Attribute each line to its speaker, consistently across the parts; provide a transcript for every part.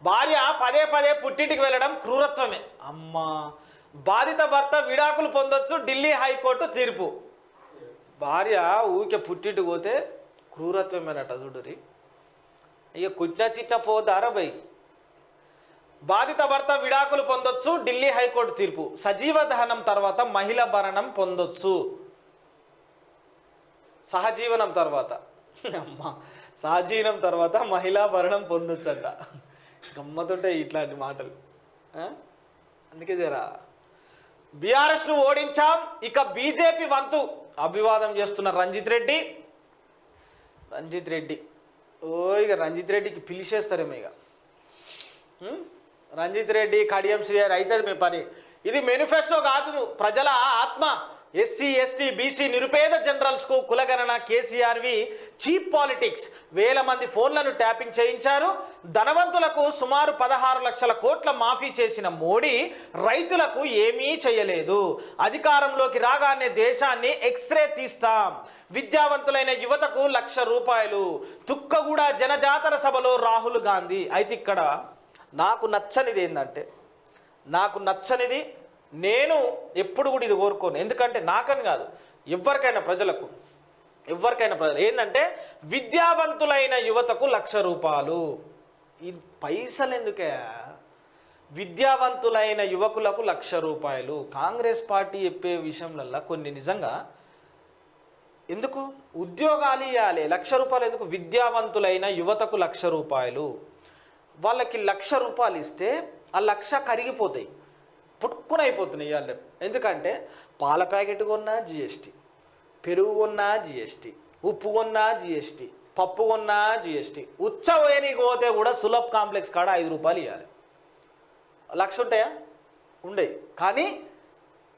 Speaker 1: భార్య పదే పదే పుట్టింటికి వెళ్ళడం క్రూరత్వమే. అమ్మా, బాధిత భర్త విడాకులు పొందొచ్చు, ఢిల్లీ హైకోర్టు తీర్పు. భార్య ఊరికే పుట్టింటికి పోతే క్రూరత్వమేనట చూడురి. ఇక కుట్టిన తిట్టిన పోదారా బై. బాధిత భర్త విడాకులు పొందొచ్చు, ఢిల్లీ హైకోర్టు తీర్పు. సజీవ దహనం తర్వాత మహిళ భరణం పొందొచ్చు. సహజీవనం తర్వాత అమ్మా, సహజీవనం తర్వాత మహిళా భరణం పొందొచ్చు అంట. గమ్మతుంటాయి ఇట్లాంటి మాటలు. అందుకే జరా బీఆర్ఎస్ను ఓడించాం, ఇక బీజేపీ వంతు అభివాదం చేస్తున్న రంజిత్ రెడ్డి. ఇక రంజిత్ రెడ్డికి పిలిచేస్తారేమో. ఇక రంజిత్ రెడ్డి కడియం శ్రీహరి అవుతుంది మీ పని. ఇది మేనిఫెస్టో కాదు, ప్రజల ఆత్మ. ఎస్సీ ఎస్టీ బీసీ నిరుపేద జనరల్స్కు కులగణన కేసీఆర్వి చీప్ పాలిటిక్స్. వేల మంది ఫోన్లను ట్యాపింగ్ చేయించారు. ధనవంతులకు సుమారు 16 లక్షల కోట్ల మాఫీ చేసిన మోడీ రైతులకు ఏమీ చేయలేదు. అధికారంలోకి రాగానే దేశాన్ని ఎక్స్రే తీస్తాం. విద్యావంతులైన యువతకు 1,00,000 రూపాయలు. తుక్కగూడ జనజాతర సభలో రాహుల్ గాంధీ. అయితే ఇక్కడ నాకు నచ్చనిది ఏంటంటే, నేను ఎప్పుడు కూడా ఇది కోరుకోను. ఎందుకంటే నాకని కాదు, ఎవరికైనా ప్రజలు ఏంటంటే విద్యావంతులైన యువతకు 1,00,000 రూపాయలు. ఈ పైసలు ఎందుకే? విద్యావంతులైన యువకులకు 1,00,000 రూపాయలు. కాంగ్రెస్ పార్టీ చెప్పే విషయంలో కొన్ని నిజంగా ఎందుకు ఉద్యోగాలు ఇవ్వాలి, 1,00,000 రూపాయలు ఎందుకు? విద్యావంతులైన యువతకు 1,00,000 రూపాయలు. వాళ్ళకి 1,00,000 రూపాయలు ఇస్తే ఆ 1,00,000 కరిగిపోతాయి, పుట్టుకుని అయిపోతున్నాయి ఇవాళ. ఎందుకంటే పాల ప్యాకెట్ కొన్నా జిఎస్టీ, పెరుగు కొన్నా జిఎస్టీ, ఉప్పు కొన్నా జిఎస్టీ, పప్పు కొన్నా జిఎస్టీ. ఉచ్చవేనికి పోతే కూడా సులభ్ కాంప్లెక్స్ కాడ 5 రూపాయలు ఇవ్వాలి. 1,00,000 ఉంటాయా? ఉండయి. కానీ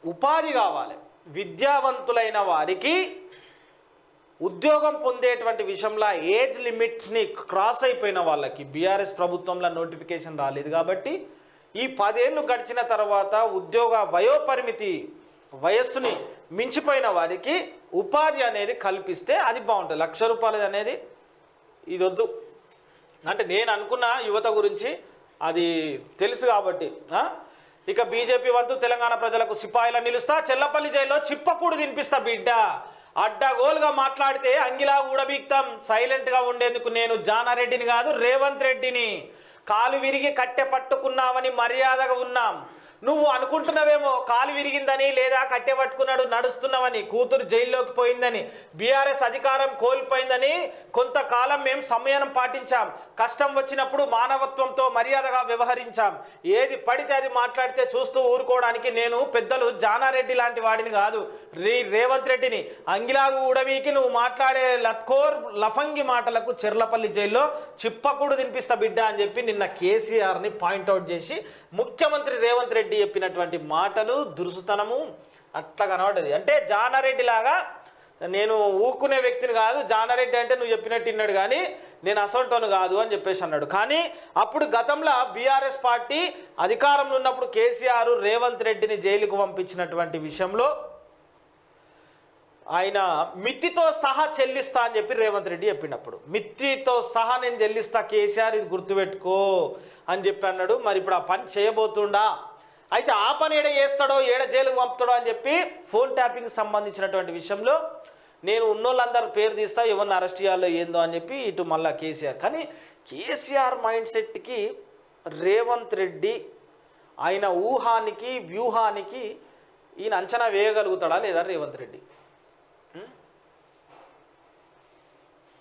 Speaker 1: ఉపాధి కావాలి. విద్యావంతులైన వారికి ఉద్యోగం పొందేటువంటి విషయంలో ఏజ్ లిమిట్స్ని క్రాస్ అయిపోయిన వాళ్ళకి బీఆర్ఎస్ ప్రభుత్వంలో నోటిఫికేషన్ రాలేదు కాబట్టి ఈ 10 ఏళ్ళు గడిచిన తర్వాత ఉద్యోగ వయోపరిమితి వయస్సుని మించిపోయిన వారికి ఉపాధి అనేది కల్పిస్తే అది బాగుంటుంది. 1,00,000 రూపాయలు అనేది ఇది వద్దు. అంటే నేను అనుకున్న యువత గురించి అది తెలుసు కాబట్టి. ఇక బీజేపీ వంతు తెలంగాణ ప్రజలకు సిపాయిలా నిలుస్తా, చెల్లపల్లి జైల్లో చిప్పకూడు తినిపిస్తా బిడ్డ. అడ్డగోలుగా మాట్లాడితే అంగిలా ఊడబీక్తాం. సైలెంట్గా ఉండేందుకు నేను జానారెడ్డిని కాదు, రేవంత్ రెడ్డిని. కాలు విరిగి కట్టె పట్టుకున్నావని మర్యాదగా ఉన్నాం. నువ్వు అనుకుంటున్నావేమో కాలు విరిగిందని లేదా కట్టె పట్టుకున్నాడు నడుస్తున్నావని. కూతురు జైల్లోకి పోయిందని, బీఆర్ఎస్ అధికారం కోల్పోయిందని కొంతకాలం మేము సంయమనం పాటించాం. కష్టం వచ్చినప్పుడు మానవత్వంతో మర్యాదగా వ్యవహరించాం. ఏది పడితే అది మాట్లాడితే చూస్తూ ఊరుకోవడానికి నేను పెద్దలు జానారెడ్డి లాంటి వాడిని కాదు, రేవంత్ రెడ్డిని. అంగిలాగు ఉడవీకి నువ్వు మాట్లాడే లత్కోర్ లఫంగి మాటలకు చెర్లపల్లి జైల్లో చిప్పకూడు తినిపిస్తా బిడ్డ అని చెప్పి నిన్న కేసీఆర్ని పాయింట్అవుట్ చేసి ముఖ్యమంత్రి రేవంత్ రెడ్డి చెప్పినటువంటి మాటలు దురుసుతనము అట్లా కనబడ్డది. అంటే జానారెడ్డి లాగా నేను ఊరుకునే వ్యక్తిని కాదు, జానారెడ్డి అంటే నువ్వు చెప్పినట్టు విన్నాడు కానీ నేను అసంటోను కాదు అని చెప్పేసి అన్నాడు. కానీ అప్పుడు గతంలో బీఆర్ఎస్ పార్టీ అధికారంలో ఉన్నప్పుడు కేసీఆర్ రేవంత్ రెడ్డిని జైలుకు పంపించినటువంటి విషయంలో ఆయన మిత్తితో సహా చెల్లిస్తా అని చెప్పి రేవంత్ రెడ్డి చెప్పినప్పుడు మిత్తితో సహా నేను చెల్లిస్తా కేసీఆర్, ఇది గుర్తుపెట్టుకో అని చెప్పి అన్నాడు. మరి ఇప్పుడు ఆ పని చేయబోతుండా? అయితే ఆ పని ఏడ చేస్తాడో, ఏడ జైలుకు పంపుతాడో అని చెప్పి ఫోన్ ట్యాపింగ్ సంబంధించినటువంటి విషయంలో నేను ఉన్నోళ్ళందరూ పేరు తీస్తా, ఎవరిని అరెస్ట్ చేయాలో ఏందో అని చెప్పి ఇటు మళ్ళా కేసీఆర్. కానీ కేసీఆర్ మైండ్ సెట్కి రేవంత్ రెడ్డి ఆయన ఊహానికి వ్యూహానికి ఈయన అంచనా వేయగలుగుతాడా లేదా రేవంత్ రెడ్డి?